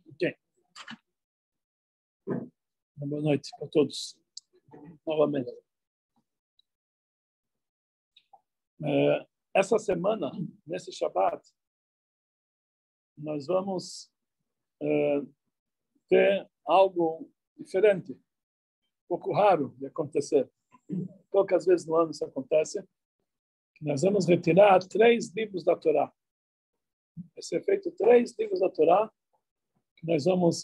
Ok. Boa noite para todos, novamente. Essa semana, nesse Shabbat, nós vamos ter algo diferente, um pouco raro de acontecer. Poucas vezes no ano isso acontece. Nós vamos retirar 3 livros da Torá. Vai ser feito 3 livros da Torá que nós vamos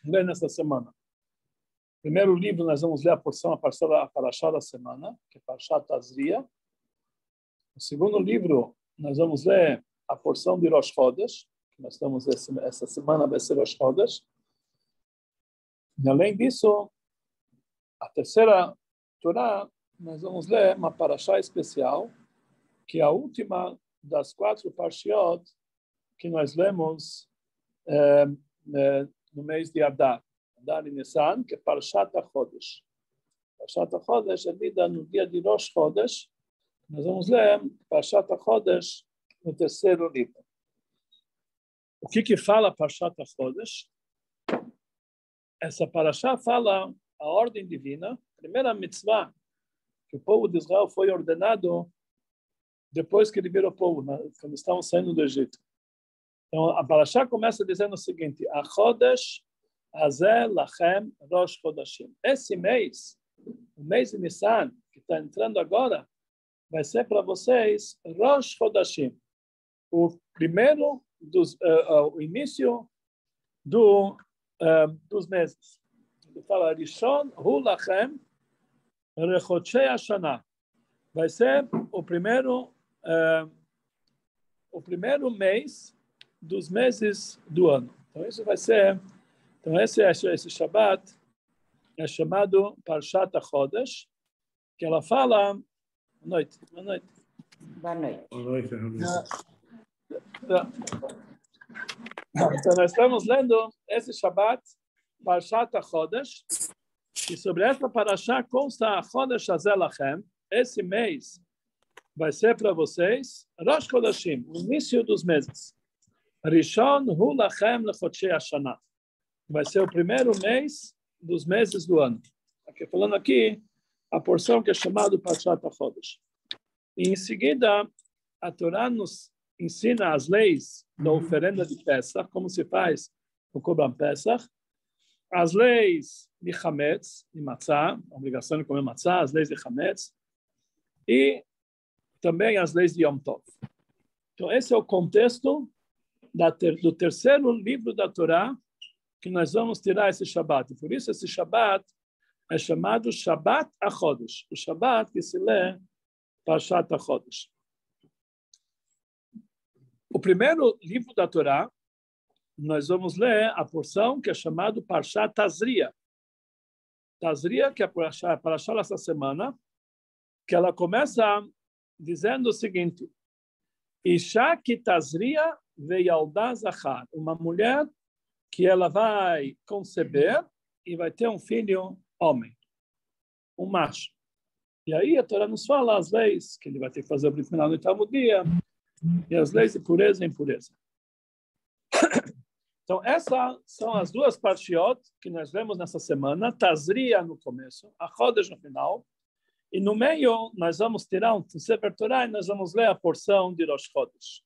ler nessa semana. Primeiro livro, nós vamos ler a porção, a Parashá da semana, que é Parashat Tazria. O segundo livro, nós vamos ler a porção de Rosh Chodesh, que nós estamos essa semana, vai ser Rosh Chodesh. E além disso, a terceira Torá, nós vamos ler uma Parashá especial, que é a última das 4 Parshiot que nós lemos no mês de Adar. Adar e Nissan, que é Parashat HaChodesh. Parashat HaChodesh é lida no dia de Rosh Chodesh. Nós vamos ler Parashat HaChodesh no terceiro livro. O que fala Parashat HaChodesh? Essa Parashá fala a ordem divina, a primeira mitzvah que o povo de Israel foi ordenado depois que ele virou povo, quando estavam saindo do Egito. Então, a Parashá começa dizendo o seguinte: HaChodesh Hazeh Lachem Rosh Chodashim. Esse mês, o mês de Nissan, que está entrando agora, vai ser para vocês Rosh Chodashim, o primeiro o início dos meses. Ele fala Rishon Hu Lachem Rechodshei Hashanah. Vai ser o primeiro mês dos meses do ano. Então isso vai ser. Então esse Shabbat é chamado Parashat HaChodesh, que ela fala. Boa noite. Boa noite. Boa noite. Então nós estamos lendo esse Shabbat Parashat HaChodesh, e sobre essa Parashá consta HaChodesh Hazeh Lachem. Esse mês vai ser para vocês Rosh Chodashim, o início dos meses. Rishon Hu Lachem Lechodshei Hashanah. Vai ser o primeiro mês dos meses do ano. Falando aqui, a porção que é chamada Parashat HaChodesh. E em seguida, a Torá nos ensina as leis da oferenda de Pesach, como se faz no Korban Pesach, as leis de Hametz, de Matzah, a obrigação de comer Matzah, as leis de Hametz, e também as leis de Yom Tov. Então, esse é o contexto do terceiro livro da Torá que nós vamos tirar esse Shabbat. Por isso, esse Shabbat é chamado Shabbat HaChodesh, o Shabbat que se lê Parashat HaChodesh. O primeiro livro da Torá, nós vamos ler a porção que é chamado Parashat Tazria. Tazria, que é a Parashá dessa semana, que ela começa dizendo o seguinte: Isha ki Tazria veyalda zachar, uma mulher que ela vai conceber e vai ter um filho homem, um macho. E aí a Torá nos fala as leis que ele vai ter que fazer o brit milá no oitavo dia, e as leis de pureza e impureza. Então, essas são as 2 parshiot que nós lemos nessa semana, Tazria no começo, HaChodesh no final, e no meio nós vamos tirar um Sefer Torah e nós vamos ler a porção de Rosh Chodesh.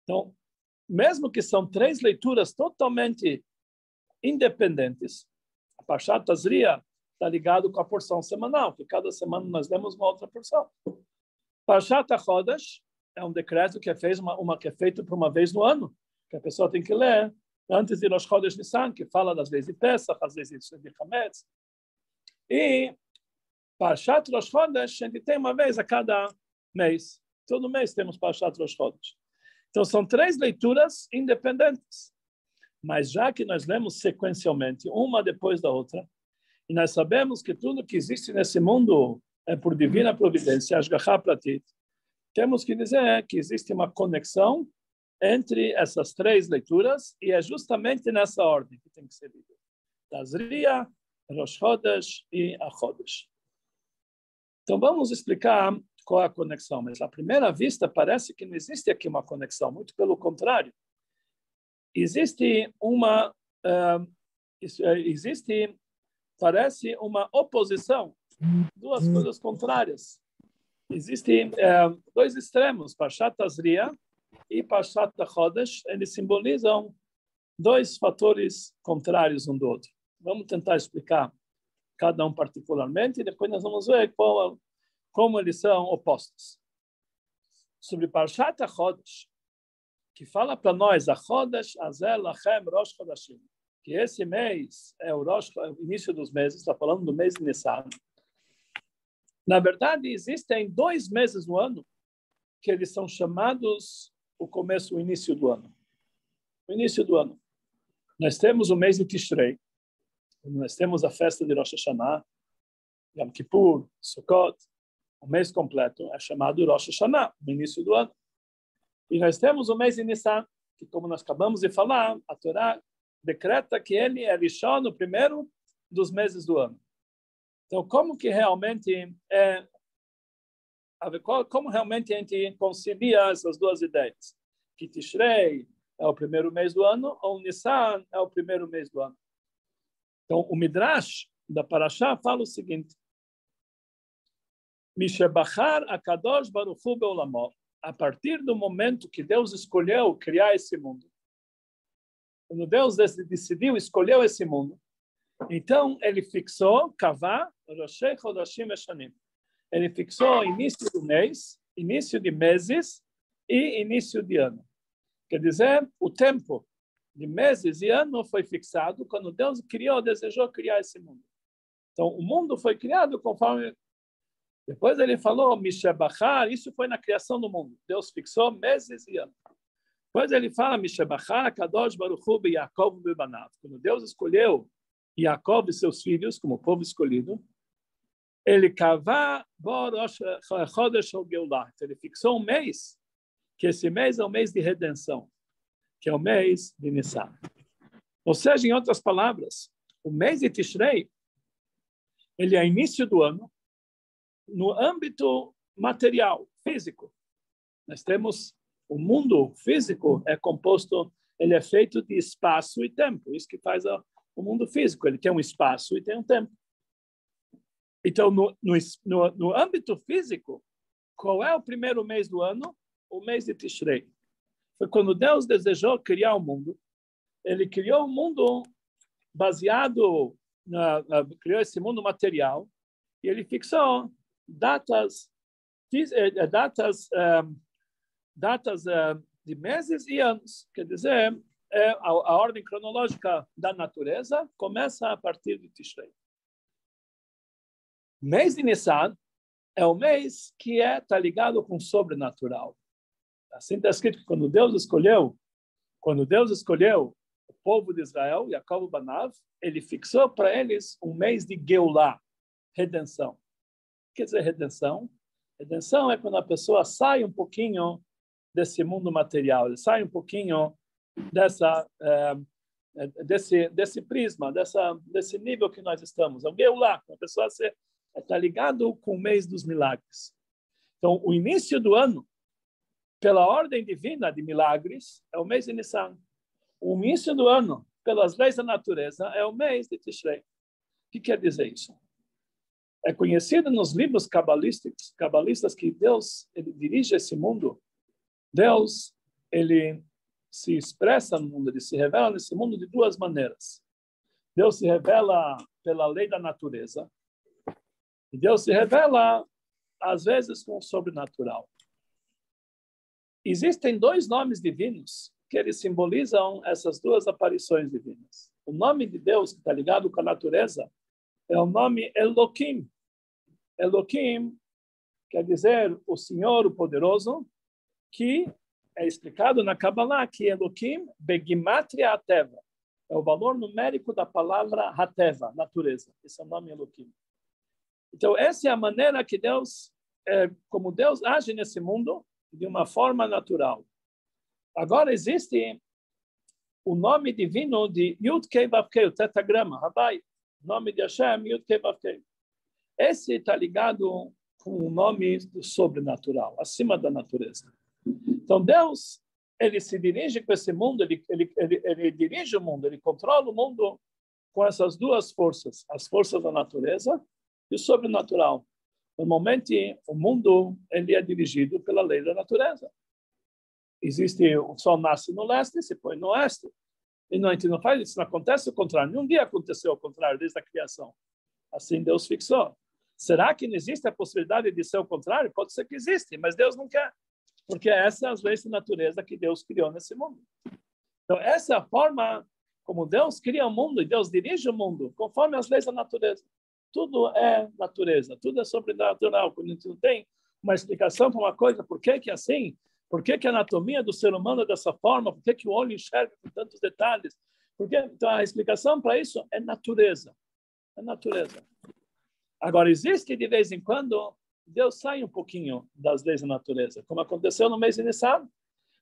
Então, mesmo que são 3 leituras totalmente independentes, a Parashat Tazria está ligado com a porção semanal, que cada semana nós lemos uma outra porção. Parashat HaChodesh é um decreto que é feito por uma vez no ano, que a pessoa tem que ler antes de Rosh Chodesh Nissan, que fala das leis de Pesach, as leis de Hametz. E Parashat Rosh Chodesh a gente tem uma vez a cada mês. Todo mês temos Parashat Rosh Chodesh. Então são 3 leituras independentes. Mas já que nós lemos sequencialmente, uma depois da outra, e nós sabemos que tudo que existe nesse mundo é por divina providência, Ashgacha Pratit, temos que dizer que existe uma conexão entre essas 3 leituras, e é justamente nessa ordem que tem que ser lido. Tazria, Rosh Chodesh e HaChodesh. Então vamos explicar qual é a conexão, mas à primeira vista parece que não existe aqui uma conexão, muito pelo contrário. Parece uma oposição, duas coisas contrárias. Existem dois extremos, Parshat Tazria e Parshat Chodesh, eles simbolizam dois fatores contrários um do outro. Vamos tentar explicar cada um particularmente e depois nós vamos ver como eles são opostos. Sobre Parshat Chodesh, que fala para nós, a Chodesh Azel Lachem Rosh Chodashim, que esse mês é o início dos meses, está falando do mês de Nissan. Na verdade, existem 2 meses no ano que eles são chamados o início do ano. O início do ano. Nós temos o mês de Tishrei, nós temos a festa de Rosh Hashanah, Yom Kippur, Sukkot, o mês completo é chamado Rosh Hashanah, o início do ano. E nós temos o mês de Nissan, que como nós acabamos de falar, a Torá decreta que ele é Rishon no primeiro dos meses do ano. Então, como realmente a gente concilia essas duas ideias? Que Tishrei é o primeiro mês do ano, ou Nissan é o primeiro mês do ano. Então, o Midrash da Parashá fala o seguinte: Mishebachar Akadosh Baruch Hu Beolamor. A partir do momento que Deus escolheu criar esse mundo, quando Deus decidiu, escolheu esse mundo, então ele fixou Kavá Roshei Chodashim Eshanim. Ele fixou início do mês, início de meses e início de ano. Quer dizer, o tempo de meses e ano foi fixado quando Deus desejou criar esse mundo. Então, o mundo foi criado conforme... Depois ele falou, Mishebachar, isso foi na criação do mundo. Deus fixou meses e anos. Depois ele fala, Mishebachar, Kadosh Baruch Hu be Yaakov bebanav. Quando Deus escolheu Yaakov e seus filhos como povo escolhido, ele ele fixou um mês, que esse mês é o mês de redenção, que é o mês de Nissan. Ou seja, em outras palavras, o mês de Tishrei, ele é início do ano, no âmbito material, físico. Nós temos o mundo físico, ele é feito de espaço e tempo, isso que faz o mundo físico, ele tem um espaço e tem um tempo. Então, no âmbito físico, qual é o primeiro mês do ano? O mês de Tishrei. Foi quando Deus desejou criar o mundo. Ele criou um mundo baseado, criou esse mundo material, e ele fixou datas de meses e anos. Quer dizer, a ordem cronológica da natureza começa a partir de Tishrei. O mês de Nissan é o mês que está ligado com o sobrenatural. Assim está escrito que quando Deus escolheu o povo de Israel, Yaakov Banav, ele fixou para eles um mês de Geulah, redenção. O que quer dizer redenção? Redenção é quando a pessoa sai um pouquinho desse mundo material, ele sai um pouquinho desse prisma, desse nível que nós estamos. É o Geulah, a pessoa está ligado com o mês dos milagres. Então, o início do ano, pela ordem divina de milagres, é o mês de Nissan. O início do ano, pelas leis da natureza, é o mês de Tishrei. O que quer dizer isso? É conhecido nos livros cabalistas que Deus ele dirige esse mundo. Deus ele se expressa no mundo, ele se revela nesse mundo de duas maneiras. Deus se revela pela lei da natureza e Deus se revela, às vezes, com o sobrenatural. Existem 2 nomes divinos que eles simbolizam essas duas aparições divinas. O nome de Deus, que está ligado com a natureza, é o nome Elohim. Elohim quer dizer o Senhor, o Poderoso, que é explicado na Kabbalah que Elohim, Begimatria Hateva, é o valor numérico da palavra Hateva, natureza. Esse é o nome Elohim. Então, essa é a maneira que como Deus age nesse mundo, de uma forma natural. Agora existe o nome divino de Yud-Kei Vav-Kei, o tetagrama, Rabai, o nome de Hashem, Yud-Kei Vav-Kei. Esse está ligado com o nome do sobrenatural, acima da natureza. Então, Deus, ele se dirige com esse mundo, ele dirige o mundo, ele controla o mundo com essas duas forças, as forças da natureza e o sobrenatural. Normalmente, o mundo ele é dirigido pela lei da natureza. Existe, o sol nasce no leste e se põe no oeste. E não, a gente não faz isso, não acontece o contrário. Nenhum dia aconteceu o contrário desde a criação. Assim Deus fixou. Será que não existe a possibilidade de ser o contrário? Pode ser que existe, mas Deus não quer. Porque essas são as leis da natureza que Deus criou nesse mundo. Então, essa é a forma como Deus cria o mundo e Deus dirige o mundo, conforme as leis da natureza. Tudo é natureza, tudo é sobrenatural. Quando a gente não tem uma explicação para uma coisa, por que é assim? Por que a anatomia do ser humano é dessa forma? Por que o olho enxerga com tantos detalhes? Então, a explicação para isso é natureza. É natureza. Agora, existe de vez em quando, Deus sai um pouquinho das leis da natureza. Como aconteceu no mês de Nissan,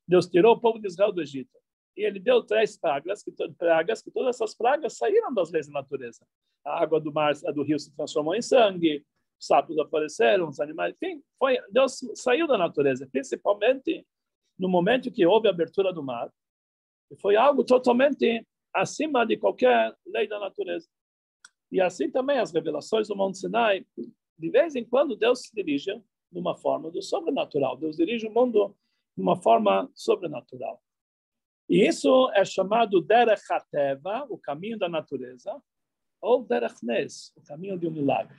Deus tirou o povo de Israel do Egito. E ele deu 3 pragas, que todas essas pragas saíram das leis da natureza. A água do mar, do rio se transformou em sangue, os sapos apareceram, os animais, enfim, Deus saiu da natureza, principalmente no momento que houve a abertura do mar. E foi algo totalmente acima de qualquer lei da natureza. E assim também as revelações do Monte Sinai, de vez em quando Deus se dirige de uma forma do sobrenatural. Deus dirige o mundo de uma forma sobrenatural. E isso é chamado Derech HaTeva, o caminho da natureza, ou Derech Nes, o caminho de um milagre.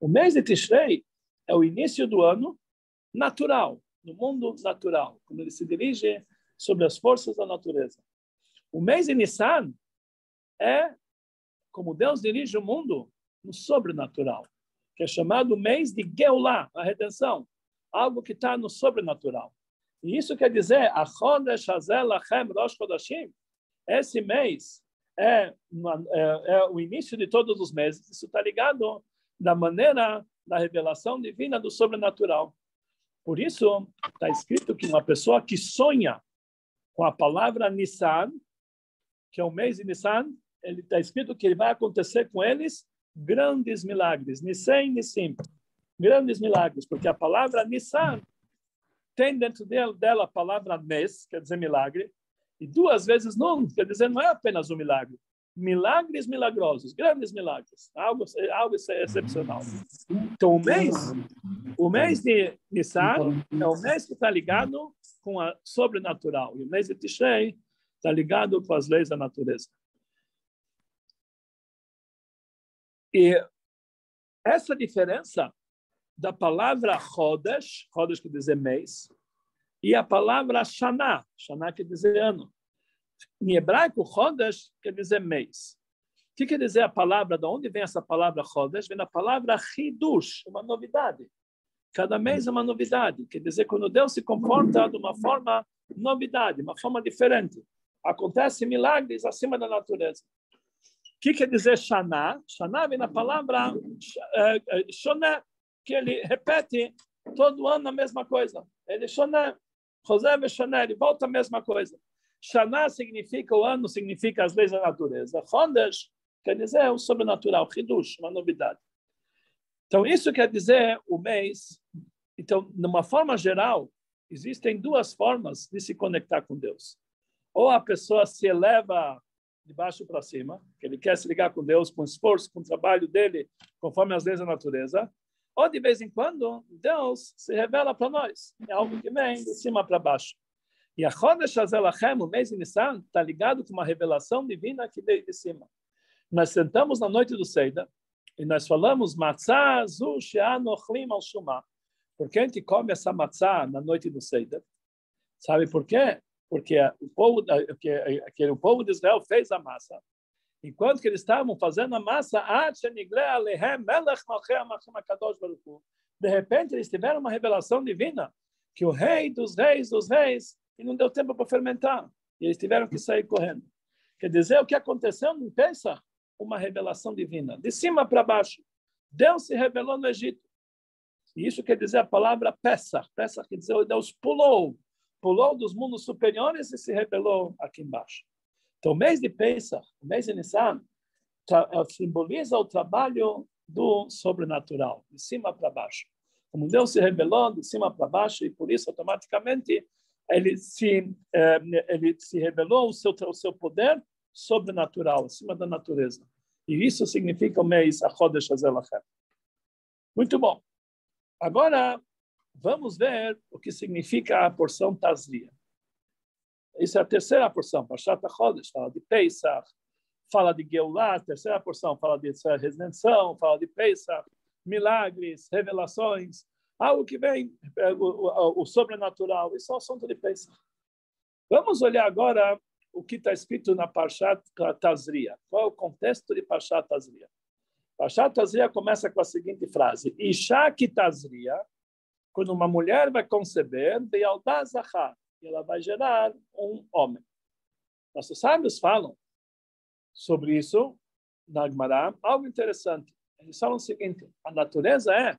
O mês de Tishrei é o início do ano natural, no mundo natural, quando ele se dirige sobre as forças da natureza. O mês de Nissan é como Deus dirige o mundo no sobrenatural, que é chamado mês de Geulah, a redenção, algo que está no sobrenatural. E isso quer dizer, esse mês é o início de todos os meses. Isso está ligado da maneira da revelação divina do sobrenatural. Por isso, está escrito que uma pessoa que sonha com a palavra Nissan, que é o mês de Nissan, ele está escrito que vai acontecer com eles grandes milagres. Nissan, Nissim. Grandes milagres, porque a palavra Nissan tem dentro dela a palavra Nes, quer dizer milagre, e 2 vezes não, quer dizer não é apenas um milagre. Milagres milagrosos, grandes milagres, algo excepcional. Então, o mês de Nissan é o mês que está ligado com a sobrenatural, e o mês de Tishrei está ligado com as leis da natureza. E essa diferença da palavra Chodesh, Chodesh quer dizer mês, e a palavra Shana, Shana quer dizer ano. Em hebraico, Chodesh quer dizer mês. O que quer dizer a palavra? De onde vem essa palavra Chodesh? Vem da palavra Hidush, uma novidade. Cada mês é uma novidade. Quer dizer, quando Deus se comporta de uma forma novidade, uma forma diferente. Acontecem milagres acima da natureza. O que quer dizer Shana? Shana vem da palavra Shona, que ele repete todo ano a mesma coisa. Ele Shona, José ve Shona, ele volta a mesma coisa. Shana significa o ano, significa as leis da natureza. Chodesh quer dizer o sobrenatural, Hidush, uma novidade. Então, isso quer dizer o mês. Então, de uma forma geral, existem 2 formas de se conectar com Deus. Ou a pessoa se eleva de baixo para cima, que ele quer se ligar com Deus, com o esforço, com o trabalho dele, conforme as leis da natureza. Ou, de vez em quando, Deus se revela para nós. É algo que vem de cima para baixo. E a Chodesh Azelachem, o mês de Nissan, está ligado com uma revelação divina que veio de cima. Nós sentamos na noite do Seder e nós falamos Matzah zu she'anu ochlim al shumah. Por que a gente come essa matzah na noite do Seder? Sabe por quê? Porque o povo de Israel fez a massa. Enquanto que eles estavam fazendo a massa, de repente eles tiveram uma revelação divina que o rei dos reis, e não deu tempo para fermentar. E eles tiveram que sair correndo. Quer dizer, o que aconteceu não pensa uma revelação divina. De cima para baixo. Deus se revelou no Egito. E isso quer dizer a palavra Pesach. Pesach quer dizer Deus pulou dos mundos superiores e se revelou aqui embaixo. Então, o mês de Pesach, o mês de Nissan, simboliza o trabalho do sobrenatural, de cima para baixo. Como Deus se revelou de cima para baixo e por isso automaticamente ele se revelou o seu poder sobrenatural acima da natureza. E isso significa o mês Chodesh Hazeh Lachem. Muito bom. Agora vamos ver o que significa a porção Tazria. Essa é a terceira porção. Parshat Chodesh fala de Pesach, fala de Geulah. A terceira porção fala de redenção, fala de Pesach, milagres, revelações, algo que vem, o sobrenatural. Isso é o assunto de Pesach. Vamos olhar agora o que está escrito na Parshat Tazria. Qual é o contexto de Parshat Tazria? Parshat Tazria começa com a seguinte frase: Isha ki Tazria, quando uma mulher vai conceber, Be'aldah Zachar, e ela vai gerar um homem. Nossos sábios falam sobre isso na Gemara, algo interessante. Eles falam o seguinte: a natureza é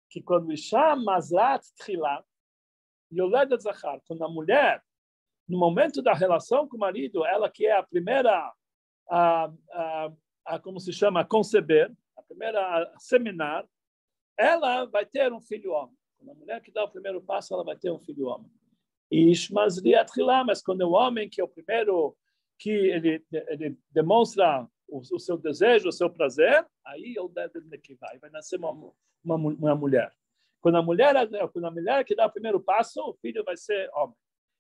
que quando Isha Mazrat Tchila, Yoledet Zachar, quando a mulher, no momento da relação com o marido, ela que é a primeira como se chama, a conceber, a primeira a seminar, ela vai ter um filho homem. Quando a mulher que dá o primeiro passo, ela vai ter um filho homem. E mas quando é o homem que é o primeiro, que ele demonstra o seu desejo, o seu prazer, aí vai nascer uma mulher. Quando a mulher que dá o primeiro passo, o filho vai ser homem.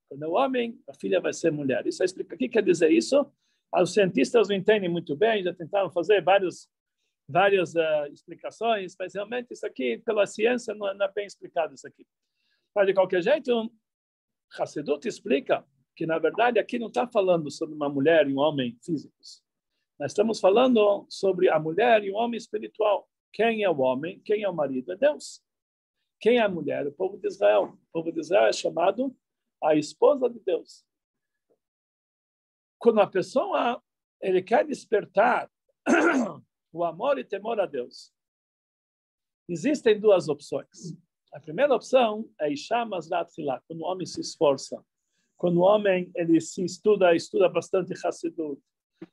Quando é o homem, a filha vai ser mulher. Isso explica o que quer dizer isso. Os cientistas não entendem muito bem, já tentaram fazer várias explicações, mas realmente isso aqui, pela ciência, não é bem explicado isso aqui. Mas, de qualquer jeito, Hassidut explica que, na verdade, aqui não está falando sobre uma mulher e um homem físicos. Nós estamos falando sobre a mulher e o homem espiritual. Quem é o homem? Quem é o marido? É Deus. Quem é a mulher? O povo de Israel. O povo de Israel é chamado a esposa de Deus. Quando a pessoa ele quer despertar o amor e temor a Deus, existem duas opções. A primeira opção é Isha Mazrat Tchila, quando o homem se esforça, quando o homem ele se estuda bastante Hassidut,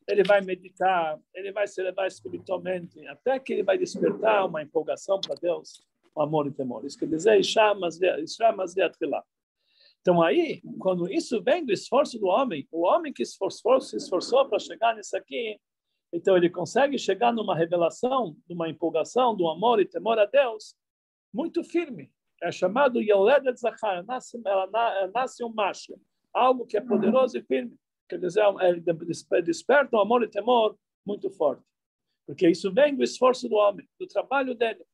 ele vai meditar, ele vai se elevar espiritualmente, até que ele vai despertar uma empolgação para Deus, o amor e temor. Isso quer dizer Isha Mazrat Tchila. Então aí, quando isso vem do esforço do homem, o homem que se esforçou para chegar nisso aqui, então ele consegue chegar numa revelação, numa empolgação, do amor e temor a Deus, muito firme. É chamado Yoledet Zachar, nasce um macho, algo que é poderoso e firme. Quer dizer, ele desperta um amor e temor muito forte. Porque isso vem do esforço do homem, do trabalho dele.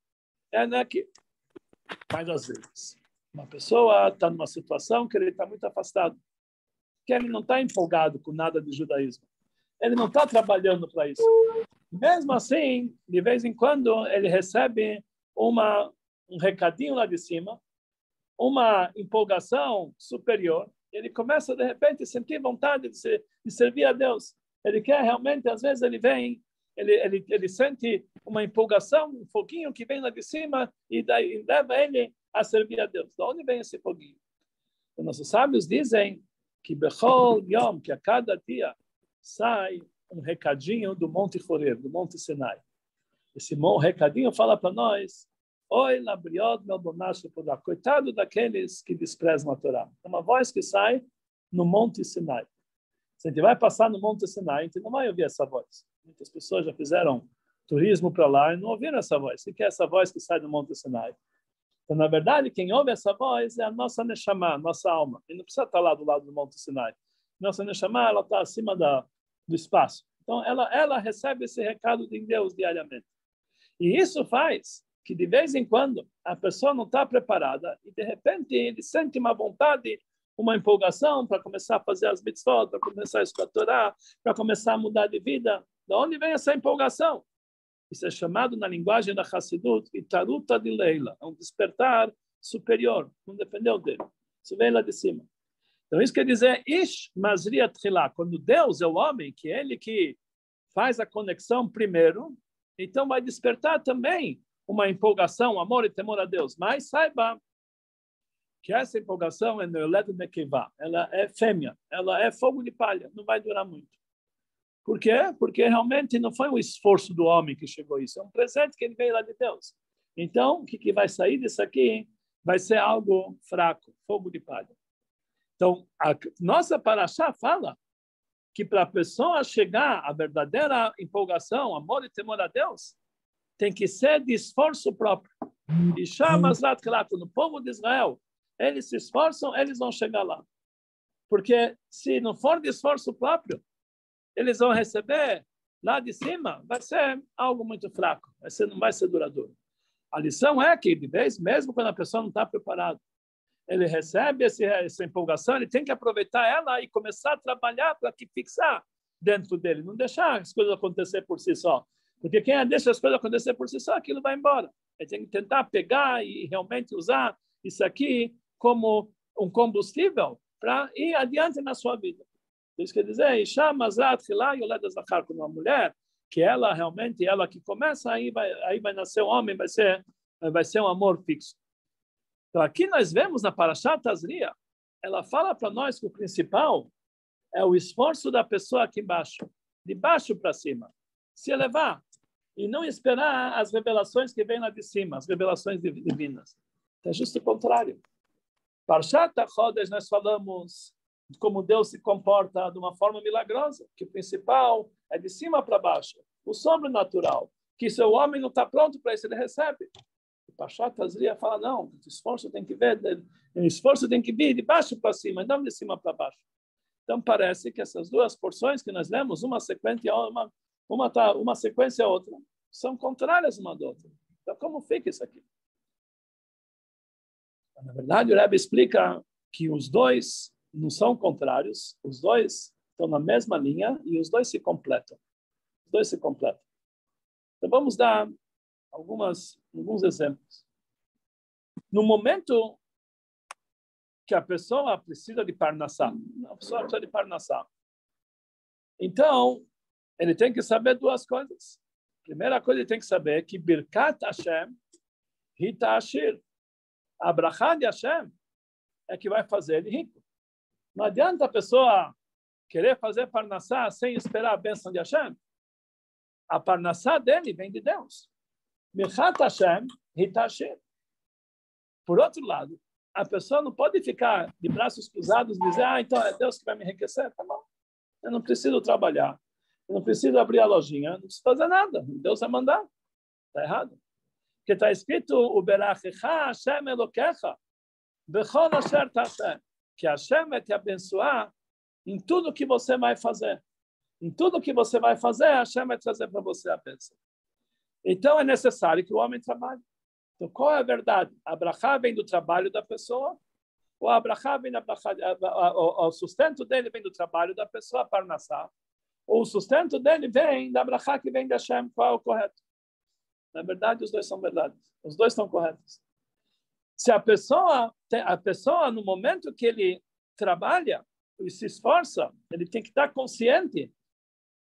Mas às vezes uma pessoa está numa situação que ele está muito afastado, que ele não está empolgado com nada de judaísmo. Ele não está trabalhando para isso. Mesmo assim, de vez em quando, ele recebe um recadinho lá de cima, uma empolgação superior. Ele começa, de repente, a sentir vontade de servir a Deus. Ele quer realmente, às vezes, ele sente uma empolgação, um foguinho que vem lá de cima e daí leva ele a servir a Deus. De onde vem esse foguinho? Os nossos sábios dizem que Bechol Yom, que a cada dia sai um recadinho do Monte Horeb, do Monte Sinai. Esse recadinho fala para nós: Oi, labriod meu bonacho por lá. Coitado daqueles que desprezam a Torá. É uma voz que sai no Monte Sinai. Se a gente vai passar no Monte Sinai, a gente não vai ouvir essa voz. Muitas pessoas já fizeram turismo para lá e não ouviram essa voz. O que é essa voz que sai do Monte Sinai? Então, na verdade, quem ouve essa voz é a nossa Neshama, nossa alma. E não precisa estar lá do lado do Monte Sinai. Nossa Neshama, ela está acima do espaço. Então, ela recebe esse recado de Deus diariamente. E isso faz que, de vez em quando, a pessoa não está preparada e, de repente, ele sente uma vontade, uma empolgação para começar a fazer as mitzvot, para começar a estudar a Torá, para começar a mudar de vida. De onde vem essa empolgação? Isso é chamado, na linguagem da Hassidut, Itaruta de Leila, é um despertar superior, não dependeu dele. Isso vem lá de cima. Então, isso quer dizer, Ish Mazria Tchila, quando Deus é o homem, que é ele que faz a conexão primeiro, então vai despertar também uma empolgação, amor e temor a Deus. Mas saiba que essa empolgação é Neoled Nekeva, ela é fêmea, ela é fogo de palha, não vai durar muito. Por quê? Porque realmente não foi um esforço do homem que chegou a isso, é um presente que ele veio lá de Deus. Então, o que vai sair disso aqui vai ser algo fraco, fogo de palha. Então, a nossa paraxá fala que para a pessoa chegar à verdadeira empolgação, amor e temor a Deus, tem que ser de esforço próprio. E chamas lá, no povo de Israel, eles se esforçam, eles vão chegar lá. Porque se não for de esforço próprio, eles vão receber lá de cima, vai ser algo muito fraco, não vai ser duradouro. A lição é que, de vez, mesmo quando a pessoa não está preparada, ele recebe essa empolgação, ele tem que aproveitar ela e começar a trabalhar para que fixar dentro dele, não deixar as coisas acontecer por si só. Porque quem deixa as coisas acontecer por si só, aquilo vai embora. Ele tem que tentar pegar e realmente usar isso aqui como um combustível para ir adiante na sua vida. Isso quer dizer, como uma mulher, que ela realmente, ela que começa, aí vai nascer um homem, vai ser um amor fixo. Então, aqui nós vemos na Parashat Tazria, ela fala para nós que o principal é o esforço da pessoa aqui embaixo, de baixo para cima, se elevar e não esperar as revelações que vêm lá de cima, as revelações divinas. É justo o contrário. Parashat Chodesh, nós falamos de como Deus se comporta de uma forma milagrosa, que o principal é de cima para baixo, o sobrenatural, que se o homem não está pronto para isso, ele recebe. O Parashat Tazria fala, não, o esforço tem que vir de baixo para cima, não de cima para baixo. Então, parece que essas duas porções que nós lemos, uma sequência a outra, são contrárias uma da outra. Então, como fica isso aqui? Na verdade, o Rebbe explica que os dois não são contrários, os dois estão na mesma linha e os dois se completam. Os dois se completam. Então, vamos dar alguns exemplos. No momento que a pessoa precisa de parnassá, então, ele tem que saber duas coisas. Primeira coisa, ele tem que saber que Birkat Hashem Hita Ashir. A brachá de Hashem é que vai fazer ele rico. Não adianta a pessoa querer fazer parnassá sem esperar a bênção de Hashem. A parnassá dele vem de Deus. Birkat Hashem Hita Ashir. Por outro lado, a pessoa não pode ficar de braços cruzados e dizer, então é Deus que vai me enriquecer. Tá bom. Eu não preciso trabalhar. Eu não preciso abrir a lojinha. Não preciso fazer nada. Deus vai mandar. Está errado. Porque está escrito, Uberachecha Hashem Elokecha, Bechol Asher Taseh, que Hashem vai te abençoar em tudo que você vai fazer. Em tudo que você vai fazer, Hashem vai trazer para você a bênção. Então, é necessário que o homem trabalhe. Então, qual é a verdade? A brachá vem do trabalho da pessoa, ou a brachá vem da brachá, o sustento dele vem do trabalho da pessoa, parnassá, ou o sustento dele vem da brachá que vem de Hashem. Qual é o correto? Na verdade, os dois são verdades. Os dois estão corretos. Se a pessoa, no momento que ele trabalha e se esforça, ele tem que estar consciente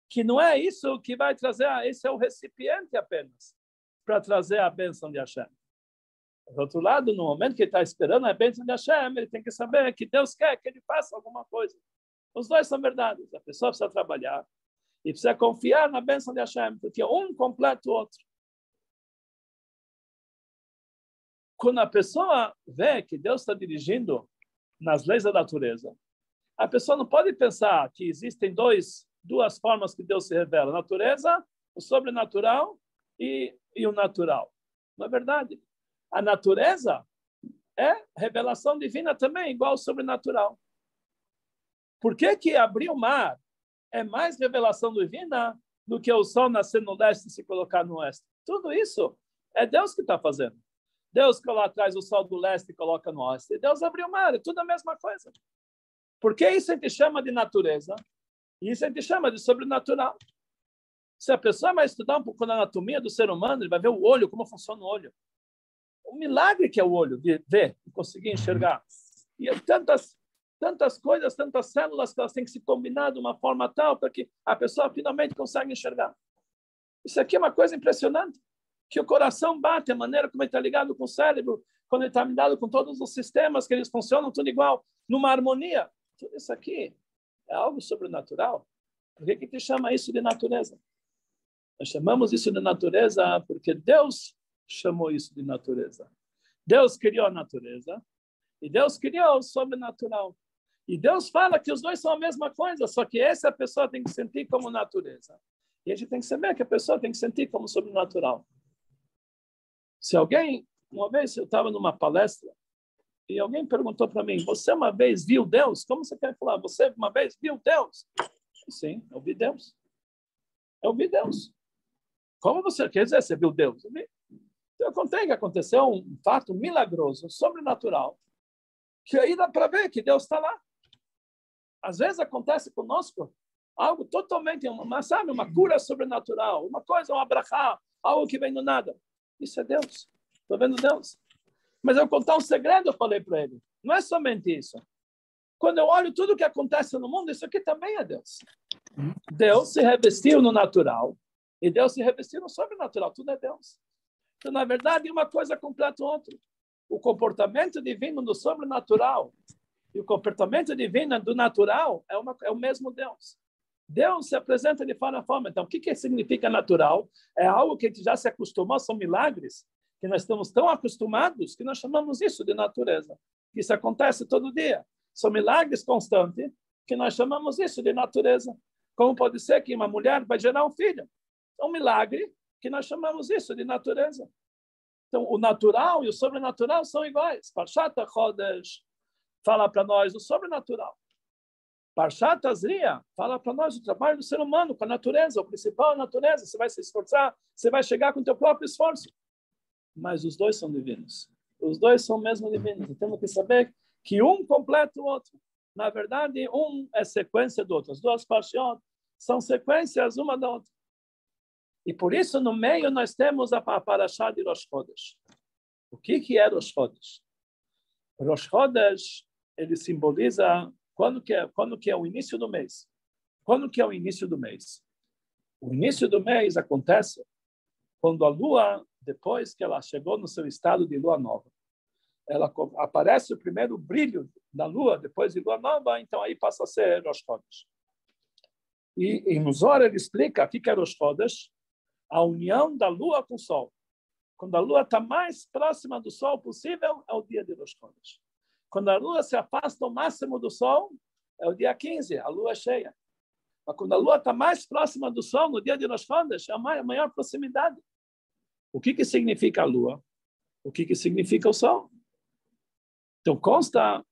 que não é isso que vai trazer, esse é o recipiente apenas para trazer a bênção de Hashem. Do outro lado, no momento que ele está esperando a bênção de Hashem, ele tem que saber que Deus quer que ele faça alguma coisa. Os dois são verdades. A pessoa precisa trabalhar e precisa confiar na bênção de Hashem, porque um completa o outro. Quando a pessoa vê que Deus está dirigindo nas leis da natureza, a pessoa não pode pensar que existem duas formas que Deus se revela: a natureza, o sobrenatural e o natural. Não é verdade. A natureza é revelação divina também, igual ao sobrenatural. Por que abrir o mar é mais revelação divina do que o sol nascer no leste e se colocar no oeste? Tudo isso é Deus que está fazendo. Deus que lá traz o sol do leste e coloca no oeste. E Deus abriu o mar, é tudo a mesma coisa. Por que isso a gente chama de natureza? E isso a gente chama de sobrenatural. Se a pessoa vai estudar um pouco da anatomia do ser humano, ele vai ver o olho, como funciona o olho. O milagre que é o olho, de ver, de conseguir enxergar. E tantas coisas, tantas células que elas têm que se combinar de uma forma tal para que a pessoa finalmente consiga enxergar. Isso aqui é uma coisa impressionante. Que o coração bate, a maneira como ele está ligado com o cérebro, quando ele está ligado com todos os sistemas, que eles funcionam tudo igual, numa harmonia. Tudo isso aqui é algo sobrenatural. Por que a gente chama isso de natureza? Nós chamamos isso de natureza porque Deus chamou isso de natureza. Deus criou a natureza e Deus criou o sobrenatural. E Deus fala que os dois são a mesma coisa, só que essa pessoa tem que sentir como natureza. E a gente tem que saber que a pessoa tem que sentir como sobrenatural. Se alguém, uma vez eu estava numa palestra, e alguém perguntou para mim, você uma vez viu Deus? Como você quer falar? Você uma vez viu Deus? Sim, eu vi Deus. Eu vi Deus. Como você quer dizer, você viu Deus? Eu vi. Então, eu contei que aconteceu um fato milagroso, sobrenatural, que aí dá para ver que Deus está lá. Às vezes acontece conosco algo totalmente, sabe, uma cura sobrenatural, uma coisa, um abrahá, algo que vem do nada. Isso é Deus. Estou vendo Deus. Mas eu contar um segredo, eu falei para ele. Não é somente isso. Quando eu olho tudo o que acontece no mundo, isso aqui também é Deus. Deus se revestiu no natural e Deus se revestiu no sobrenatural. Tudo é Deus. Então, na verdade, uma coisa completa a outra. O comportamento divino do sobrenatural e o comportamento divino do natural é o mesmo Deus. Deus se apresenta de forma. Então, o que significa natural? É algo que a gente já se acostumou, são milagres, que nós estamos tão acostumados que nós chamamos isso de natureza. Isso acontece todo dia. São milagres constantes que nós chamamos isso de natureza. Como pode ser que uma mulher vai gerar um filho? É um milagre que nós chamamos isso de natureza. Então, o natural e o sobrenatural são iguais. Parshat HaChodesh fala para nós o sobrenatural. Parshat Tazria fala para nós o trabalho do ser humano com a natureza, o principal é a natureza. Você vai se esforçar, você vai chegar com o teu próprio esforço. Mas os dois são divinos. Os dois são mesmo divinos. E temos que saber que um completa o outro. Na verdade, um é sequência do outro. As duas parshiot são sequências uma da outra. E por isso, no meio, nós temos a Parashá de Rosh Chodesh. O que é Rosh Chodesh? Rosh Chodesh, ele simboliza quando que é o início do mês. Quando que é o início do mês? O início do mês acontece quando a lua, depois que ela chegou no seu estado de lua nova, ela aparece o primeiro brilho da lua, depois de lua nova, então aí passa a ser Rosh Chodesh. E em Zohar ele explica o que é Rosh Chodesh, a união da lua com o sol. Quando a lua está mais próxima do sol possível, é o dia de Rosh Chodesh. Quando a lua se afasta ao máximo do sol, é o dia 15, a lua é cheia. Mas quando a lua está mais próxima do sol, no dia de Rosh Chodesh, é a maior proximidade. O que significa a lua? O que significa o sol? Então, consta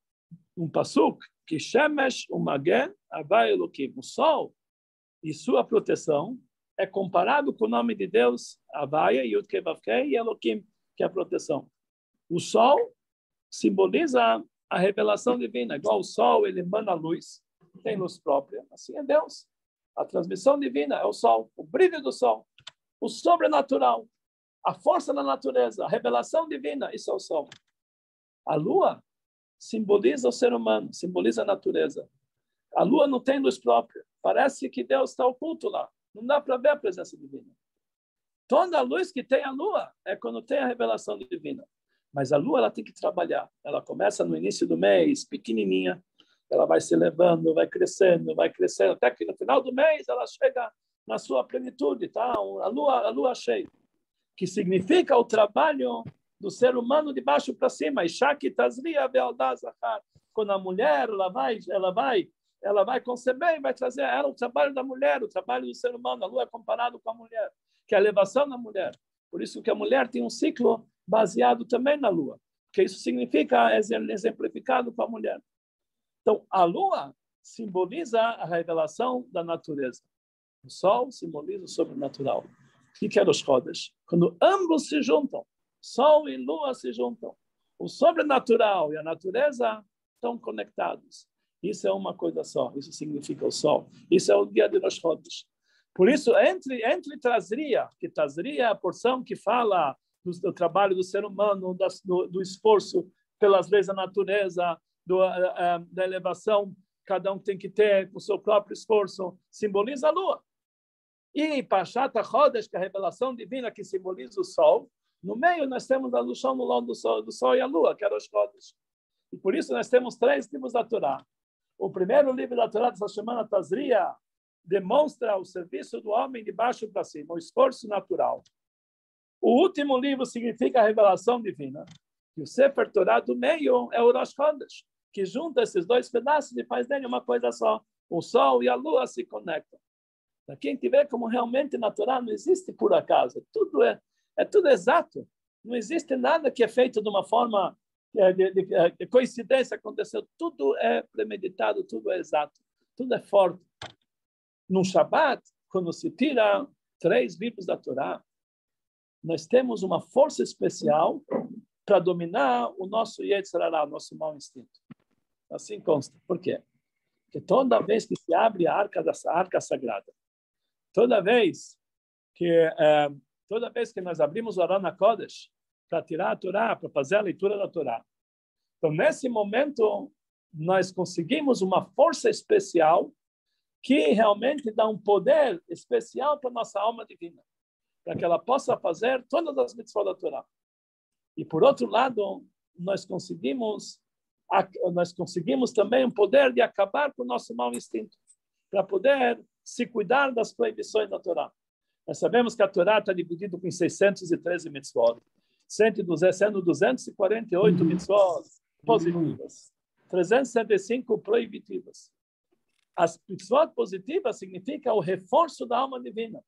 um pasuk que Shemesh u'magen havai Elokim. O sol e sua proteção é comparado com o nome de Deus, Havaya, Yud Kei Vav Kei, e Elokim, que é a proteção. O sol simboliza a revelação divina. Igual o sol, ele emana luz, tem luz própria. Assim é Deus. A transmissão divina é o sol, o brilho do sol, o sobrenatural, a força da natureza, a revelação divina, isso é o sol. A lua simboliza o ser humano, simboliza a natureza. A lua não tem luz própria. Parece que Deus está oculto lá. Não dá para ver a presença divina. Toda a luz que tem a lua é quando tem a revelação divina. Mas a lua ela tem que trabalhar. Ela começa no início do mês, pequenininha. Ela vai se elevando, vai crescendo, até que no final do mês ela chega na sua plenitude, tá? A lua cheia, que significa o trabalho do ser humano de baixo para cima. Quando a mulher ela vai conceber e vai trazer a ela o trabalho da mulher, o trabalho do ser humano. A lua é comparado com a mulher, que é a elevação da mulher. Por isso que a mulher tem um ciclo baseado também na lua, porque isso significa exemplificado com a mulher. Então, a lua simboliza a revelação da natureza. O sol simboliza o sobrenatural. O que é Rosh Chodesh? Quando ambos se juntam, sol e lua se juntam, o sobrenatural e a natureza estão conectados. Isso é uma coisa só. Isso significa o sol. Isso é o dia de Rosh Chodesh. Por isso, entre Tazria, que Tazria é a porção que fala do trabalho do ser humano, do esforço pelas leis da natureza, da elevação, cada um tem que ter o seu próprio esforço, simboliza a lua. E Parshat HaChodesh, que é a revelação divina que simboliza o sol, no meio nós temos a luz do sol e a lua, que é Rosh Chodesh. E por isso nós temos 3 livros da Torá. O primeiro livro da Torá, dessa semana, Tazria, demonstra o serviço do homem de baixo para cima, o esforço natural. O último livro significa a revelação divina. E o Sefer Torah do meio é o Rosh Chodesh, que junta esses dois pedaços e faz dele uma coisa só. O sol e a lua se conectam. Para quem tiver como realmente na Torá, não existe por acaso. Tudo é tudo exato. Não existe nada que é feito de uma forma de coincidência aconteceu. Tudo é premeditado, tudo é exato, tudo é forte. No Shabat, quando se tira 3 livros da Torá, nós temos uma força especial para dominar o nosso Yetzer Hara, o nosso mau instinto. Assim consta. Por quê? Porque toda vez que se abre a arca sagrada, toda vez que nós abrimos o Aron HaKodesh para tirar a Torá, para fazer a leitura da Torá, então nesse momento nós conseguimos uma força especial que realmente dá um poder especial para nossa alma divina, para que ela possa fazer todas as mitzvot da Torá. E por outro lado, nós conseguimos também um poder de acabar com o nosso mau instinto, para poder se cuidar das proibições da Torá. Nós sabemos que a Torá está dividida em 613 mitzvot, sendo 248 mitzvot positivas, 365 proibitivas. As mitzvot positivas significam o reforço da alma divina,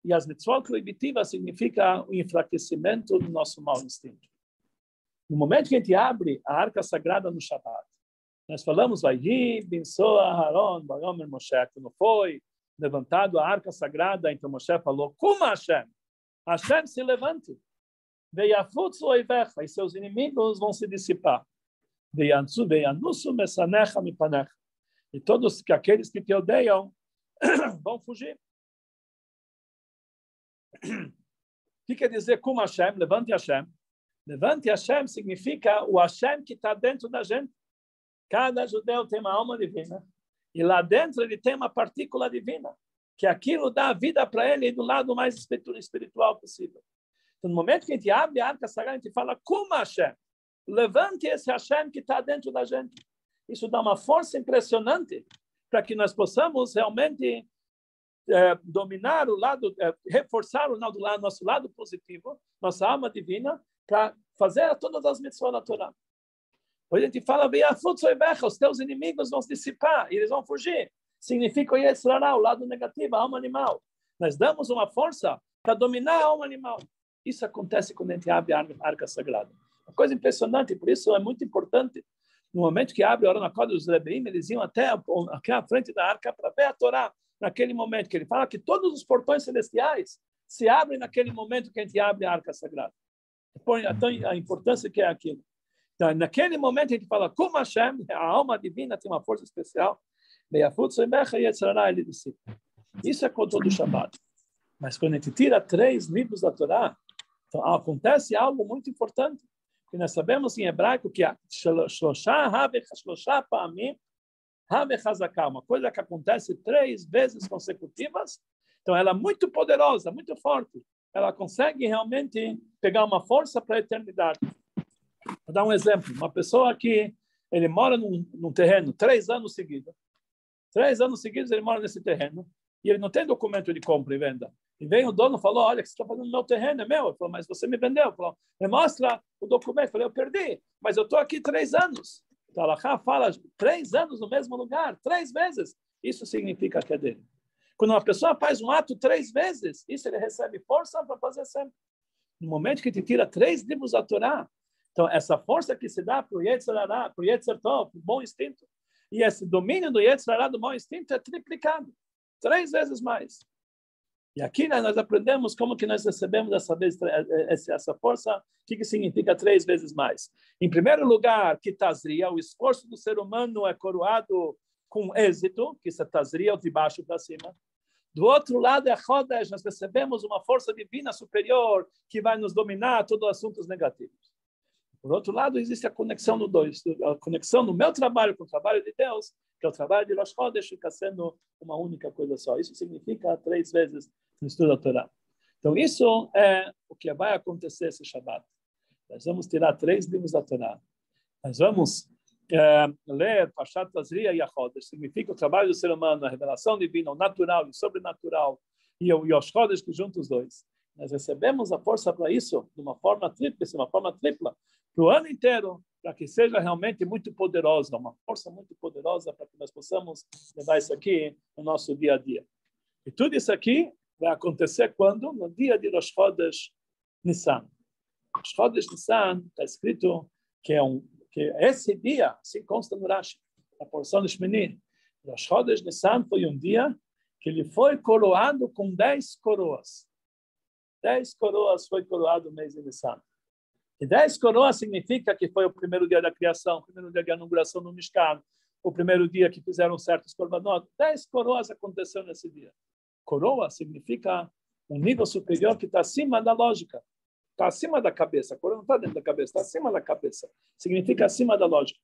e as mitzvot proibitivas significam o enfraquecimento do nosso mau instinto. No momento que a gente abre a arca sagrada no Shabbat, nós falamos, Vayhi, Binsoa, Haron, Vayomer, Moshe, quando foi levantado a arca sagrada, então Moshe falou, Kuma Hashem, Hashem se levante, Veyafutzu oivecha, e seus inimigos vão se dissipar, Veyanusu mesanecha mipanecha, e todos aqueles que te odeiam vão fugir. O que quer dizer Kuma Hashem, levante Hashem? Levante Hashem significa o Hashem que está dentro da gente. Cada judeu tem uma alma divina. E lá dentro ele tem uma partícula divina. Que aquilo dá vida para ele do lado mais espiritual possível. Então, no momento que a gente abre a arca sagrada, a gente fala, como Hashem? Levante esse Hashem que está dentro da gente. Isso dá uma força impressionante para que nós possamos realmente dominar o lado, reforçar o nosso lado positivo, nossa alma divina, para fazer todas as mitzvot da Torá. Hoje a gente fala, os teus inimigos vão se dissipar, eles vão fugir. Significa o Yetzer Hara, o lado negativo, a alma animal. Nós damos uma força para dominar a alma animal. Isso acontece quando a gente abre a arca sagrada. Uma coisa impressionante, por isso é muito importante. No momento que abre a Aron HaKodesh, os Rebbeim, eles iam até à frente da arca para ver a Torá. Naquele momento que ele fala que todos os portões celestiais se abrem naquele momento que a gente abre a arca sagrada. Então, a importância que é aquilo. Então, naquele momento a gente fala, como Hashem, a alma divina tem uma força especial, isso é com todo o Shabbat. Mas quando a gente tira 3 livros da Torá, então, acontece algo muito importante, que nós sabemos em hebraico que a uma coisa que acontece 3 vezes consecutivas, então ela é muito poderosa, muito forte. Ela consegue realmente pegar uma força para a eternidade. Vou dar um exemplo. Uma pessoa que ele mora num terreno 3 anos seguidos. 3 anos seguidos ele mora nesse terreno e ele não tem documento de compra e venda. E vem o dono e falou, olha, o que você está fazendo no meu terreno, é meu. Ele falou, mas você me vendeu. Ele falou, me mostra o documento. Eu falei, eu perdi, mas eu estou aqui 3 anos. Então, Allah fala 3 anos no mesmo lugar, 3 vezes. Isso significa que é dele. Quando uma pessoa faz um ato 3 vezes, isso ele recebe força para fazer sempre. No momento que te tira 3 livros da Torá, então essa força que se dá para o Yetzer Hara, para o Yetzer Tov, para o bom instinto, e esse domínio do Yetzer Hara, do mau instinto, é triplicado. 3 vezes mais. E aqui nós aprendemos como que nós recebemos essa força, o que significa 3 vezes mais. Em primeiro lugar, que Tazria, o esforço do ser humano é coroado com êxito, que isso é Tazria, de baixo para cima. Do outro lado é Chodesh, nós recebemos uma força divina superior que vai nos dominar todos os assuntos negativos. Por outro lado, existe a conexão do dois, a conexão do meu trabalho com o trabalho de Deus, que é o trabalho de Rosh Chodesh, fica sendo uma única coisa só. Isso significa 3 vezes no estudo da Torá. Então, isso é o que vai acontecer esse Shabbat. Nós vamos tirar 3 livros da Torá. Nós vamos ler Parshat Tazria e Chodesh, significa o trabalho do ser humano, a revelação divina, o natural e o sobrenatural, e o Rosh Chodesh que juntam os dois. Nós recebemos a força para isso de uma forma tríplice, uma forma tripla, para o ano inteiro, para que seja realmente muito poderosa, uma força muito poderosa para que nós possamos levar isso aqui no nosso dia a dia. E tudo isso aqui vai acontecer quando? No dia de Rosh Chodesh Nissan. Rosh Chodesh Nissan está escrito que esse dia, assim consta no Rashi, a porção de Shmini, Rosh Chodesh Nissan foi um dia que ele foi coroado com 10 coroas. 10 coroas foi coroado no mês de Nissan. E 10 coroas significa que foi o primeiro dia da criação, o primeiro dia da inauguração no Mishkan, o primeiro dia que fizeram certos korbanot. 10 coroas aconteceu nesse dia. Coroa significa um nível superior que está acima da lógica, está acima da cabeça. A coroa não está dentro da cabeça, está acima da cabeça. Significa acima da lógica.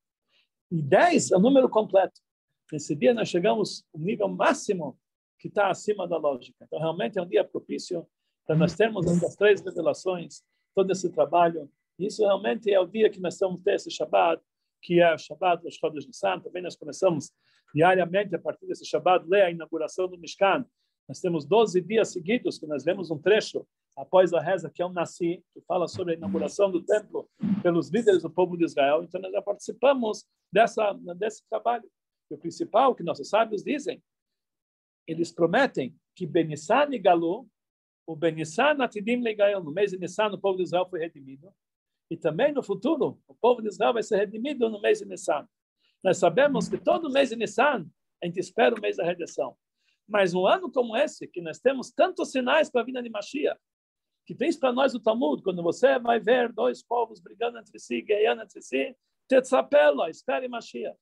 E 10 é o número completo. Nesse dia nós chegamos ao nível máximo que está acima da lógica. Então, realmente é um dia propício para nós termos essas 3 revelações, todo esse trabalho. Isso realmente é o dia que nós vamos ter esse Shabbat, que é o Shabbat dos Chodesh Nissan. Também nós começamos diariamente, a partir desse Shabbat, ler a inauguração do Mishkan. Nós temos 12 dias seguidos que nós vemos um trecho após a reza, que é um Nassi, que fala sobre a inauguração do templo pelos líderes do povo de Israel. Então, nós já participamos desse trabalho. E o principal que nossos sábios dizem, eles prometem que Benissan e Galu, o Benissan Atidim Legael, no mês de Nissan, o povo de Israel foi redimido. E também no futuro, o povo de Israel vai ser redimido no mês de Nissan. Nós sabemos que todo mês de Nissan, a gente espera o mês da redenção. Mas um ano como esse, que nós temos tantos sinais para a vinda de Mashiach, que diz para nós o Talmud, quando você vai ver 2 povos brigando entre si, guerreando entre si, tetzapelo, espere Mashiach.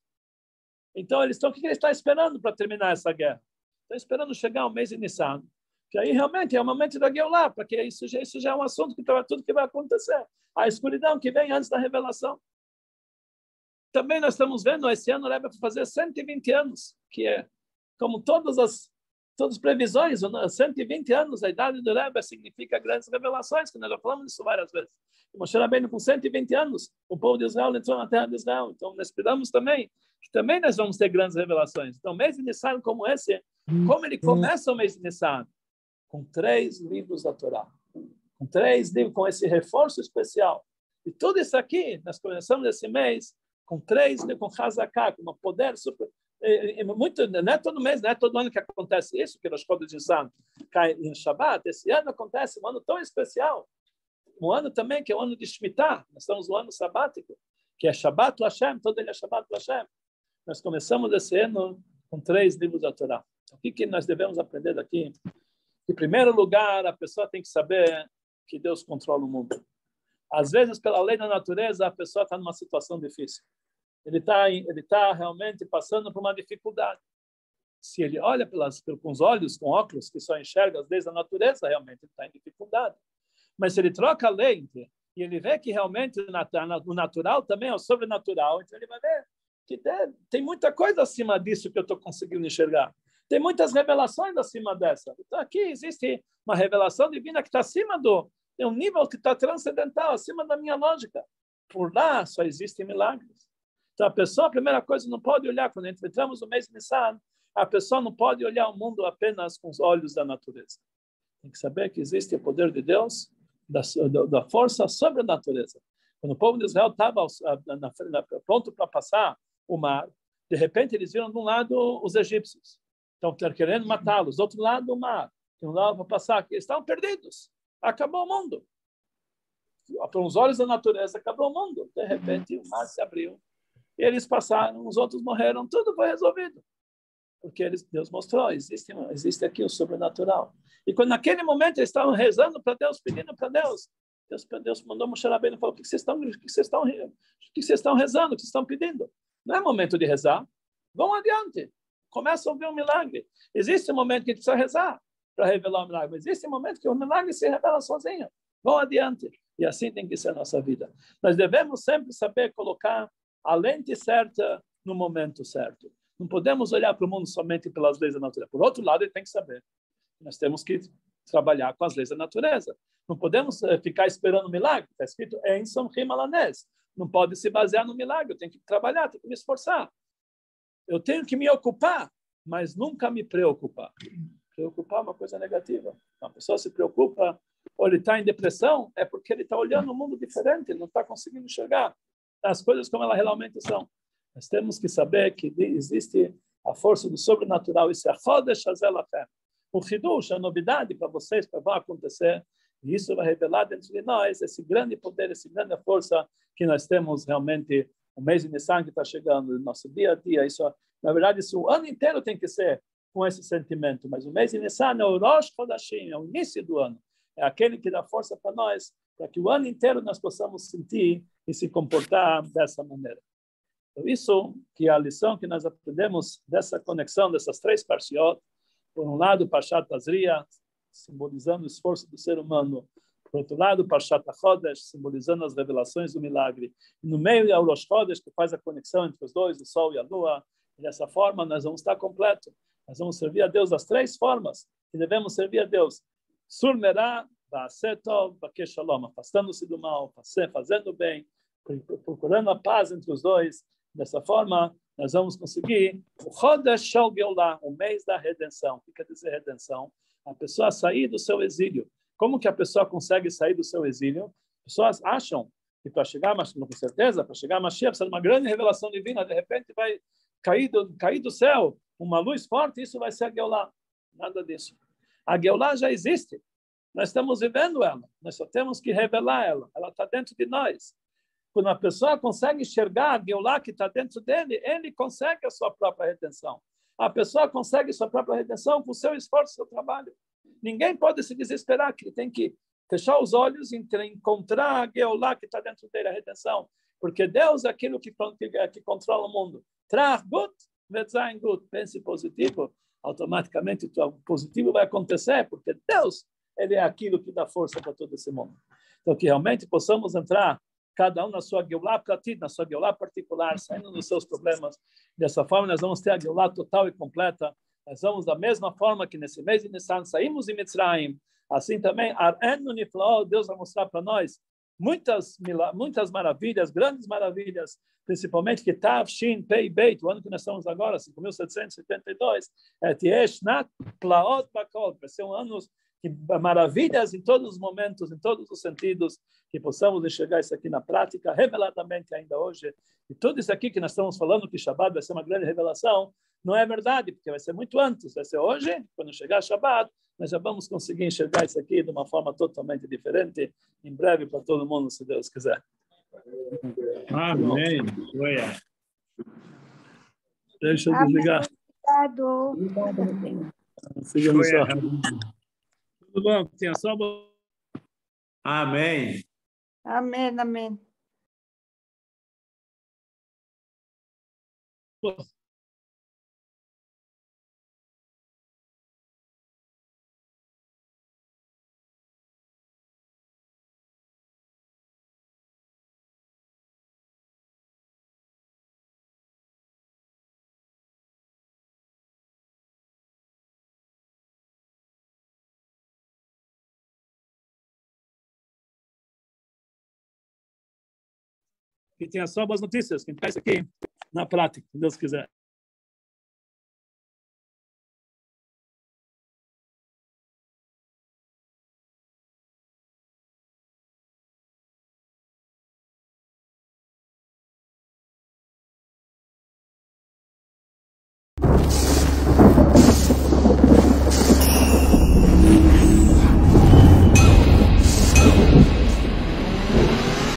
Então, o que eles estão esperando para terminar essa guerra? Estão esperando chegar o mês de Nissan, que aí realmente é o momento da Geulah, porque isso já é um assunto que tudo que vai acontecer. A escuridão que vem antes da revelação. Também nós estamos vendo, esse ano o Rebbe vai fazer 120 anos, que é, como todas as previsões, 120 anos, a idade do Rebbe significa grandes revelações, que nós já falamos disso várias vezes. E Moshe Rabbeinu, com 120 anos, o povo de Israel entrou na terra de Israel. Então, nós esperamos também que também nós vamos ter grandes revelações. Então, o mês de Nissan como esse, como ele começa o mês de Nissan? Com 3 livros da Torá. Com 3 livros, com esse reforço especial. E tudo isso aqui, nós começamos esse mês com 3 livros, com Hazaká, com um poder super... Muito, não é todo mês, não é todo ano que acontece isso, que Rosh Chodesh Nissan cai em Shabbat. Esse ano acontece um ano tão especial. Um ano também que é o ano de Shemitah. Nós estamos no ano sabático, que é Shabbat Lashem, todo ele é Shabbat Lashem. Nós começamos esse ano com 3 livros da Torá. O que nós devemos aprender daqui? Em primeiro lugar, a pessoa tem que saber que Deus controla o mundo. Às vezes, pela lei da natureza, a pessoa está numa situação difícil. Ele tá realmente passando por uma dificuldade. Se ele olha com os olhos, com óculos, que só enxerga as leis da natureza, realmente ele está em dificuldade. Mas se ele troca a lente e ele vê que realmente o natural também é o sobrenatural, então ele vai ver que tem muita coisa acima disso que eu estou conseguindo enxergar. Tem muitas revelações acima dessa. Então, aqui existe uma revelação divina que está acima tem um nível que está transcendental, acima da minha lógica. Por lá só existem milagres. Então, a primeira coisa, não pode olhar, quando entramos no mês de Nissan, a pessoa não pode olhar o mundo apenas com os olhos da natureza. Tem que saber que existe o poder de Deus, da força sobre a natureza. Quando o povo de Israel estava pronto para passar o mar, de repente eles viram de um lado os egípcios. Estão querendo matá-los. Do outro lado, o mar. Que não dava para passar. Eles estavam perdidos. Acabou o mundo. Com os olhos da natureza, acabou o mundo. De repente, o mar se abriu. E eles passaram, os outros morreram. Tudo foi resolvido. Porque Deus mostrou, existe aqui o sobrenatural. E quando naquele momento eles estavam rezando para Deus, pedindo para Deus, Deus mandou Moshe Rabbeinu e falou: o que vocês estão rezando? O que vocês estão pedindo? Não é momento de rezar. Vão adiante. Começa a ouvir um milagre. Existe um momento que a gente precisa rezar para revelar o milagre, mas existe um momento que o milagre se revela sozinho. Vão adiante. E assim tem que ser a nossa vida. Nós devemos sempre saber colocar a lente certa no momento certo. Não podemos olhar para o mundo somente pelas leis da natureza. Por outro lado, ele tem que saber. Nós temos que trabalhar com as leis da natureza. Não podemos ficar esperando o milagre. Está escrito em Somchim Alanes. Não pode se basear no milagre. Eu tenho que trabalhar, tenho que me esforçar. Eu tenho que me ocupar, mas nunca me preocupar. Preocupar é uma coisa negativa. A pessoa se preocupa ou ele está em depressão, é porque ele está olhando um mundo diferente, ele não está conseguindo enxergar as coisas como elas realmente são. Nós temos que saber que existe a força do sobrenatural, isso é a Chodesh Hazelachem. O Hidush, a novidade para vocês, que vai acontecer, e isso vai revelar dentro de nós esse grande poder, essa grande força que nós temos realmente, o mês de Nissan que está chegando, o nosso dia a dia. Isso, na verdade, isso o ano inteiro tem que ser com esse sentimento, mas o mês de Nissan é o Rosh Chodashim, é o início do ano, é aquele que dá força para nós, para que o ano inteiro nós possamos sentir e se comportar dessa maneira. Então, isso que é a lição que nós aprendemos dessa conexão dessas três parshiot. Por um lado, Parshat Tazria, simbolizando o esforço do ser humano. Por outro lado, Parshat HaChodesh, simbolizando as revelações do milagre. E no meio é o Rosh Chodesh, que faz a conexão entre os dois, o Sol e a Lua. E dessa forma, nós vamos estar completo. Nós vamos servir a Deus das três formas que devemos servir a Deus. Surmerá, Ba'asetov, Ba'keshalom, afastando-se do mal, fazendo bem, procurando a paz entre os dois. Dessa forma, nós vamos conseguir o Chodesh Shel Geulah, o mês da redenção. O que quer dizer redenção? A pessoa sair do seu exílio. Como que a pessoa consegue sair do seu exílio? Pessoas acham que para chegar, mas com certeza, para chegar a Mashiach, precisa de uma grande revelação divina, de repente vai cair do céu uma luz forte, isso vai ser a Geulah. Nada disso. A Geulah já existe. Nós estamos vivendo ela. Nós só temos que revelar ela. Ela está dentro de nós. Quando a pessoa consegue enxergar a Geulah que está dentro dele, ele consegue a sua própria redenção. A pessoa consegue a sua própria redenção com o seu esforço, seu trabalho. Ninguém pode se desesperar, que ele tem que fechar os olhos e encontrar a Geulah que está dentro dele, a redenção. Porque Deus é aquilo que controla o mundo. Trach gut, vetzain gut. Pense positivo, automaticamente o positivo vai acontecer, porque Deus, ele é aquilo que dá força para todo esse mundo. Então, que realmente possamos entrar cada um na sua Geulah pratit, na sua Geulah particular, saindo dos seus problemas. Dessa forma, nós vamos ter a Geulah total e completa. Nós vamos, da mesma forma que nesse mês de Nissan saímos de Mitzrayim, assim também, Ar'enu Nifla'ot, Deus vai mostrar para nós muitas maravilhas, grandes maravilhas, principalmente que Tav, Shin, Pei, Beit, o ano que nós estamos agora, 5.772, Tiesh, Nat, Plaot, Bakol, vai ser um ano de maravilhas em todos os momentos, em todos os sentidos, que possamos enxergar isso aqui na prática, reveladamente ainda hoje. E tudo isso aqui que nós estamos falando, que Shabbat vai ser uma grande revelação, não é verdade, porque vai ser muito antes, vai ser hoje, quando chegar Shabbat, nós já vamos conseguir enxergar isso aqui de uma forma totalmente diferente, em breve para todo mundo, se Deus quiser. Amém. Deixa eu desligar. Obrigado. Sigamos só. Tudo bom? Tinha só... Amém. Amém, amém. Que tinha só boas notícias, que a gente faz aqui na prática, se Deus quiser.